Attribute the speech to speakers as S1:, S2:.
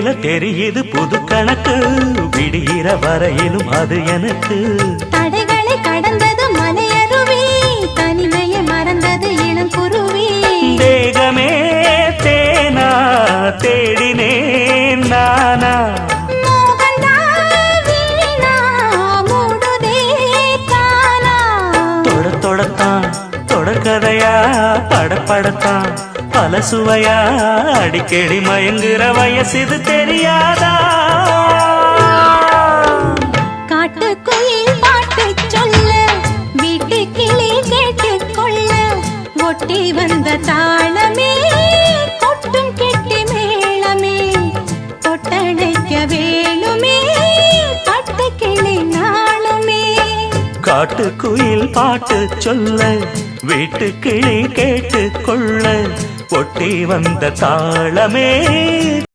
S1: மேல தெரியுது புது கணக்கு, விடுகிற வரையிலும் அது எனக்கு.
S2: தடைகளை கடந்தது மலையருவி, தனிமையை மறந்தது இளங்குருவி.
S1: தேகமே தேனா தேடினேன் நானா, தொடத்தான் தொடர்கதையா படப்படத்தான் பல சுவையா, அடிக்கடி மயங்குற வயசு தெரியாதா?
S2: காட்டுக்குயில் பாட்டு சொல்ல, வீட்டு கிளி கேட்டுக்கொள்ள, ஒட்டி வந்த தாளமே கொட்டும் கெட்டி மேளமே, தொட்டணைக்க வேணுமே பட்டு கிளி நாளுமே.
S1: காட்டுக்குயில் பாட்டு சொல்ல, வீட்டு கிளி கேட்டுக்கொள்ள, ஒட்டி வந்த தாளமே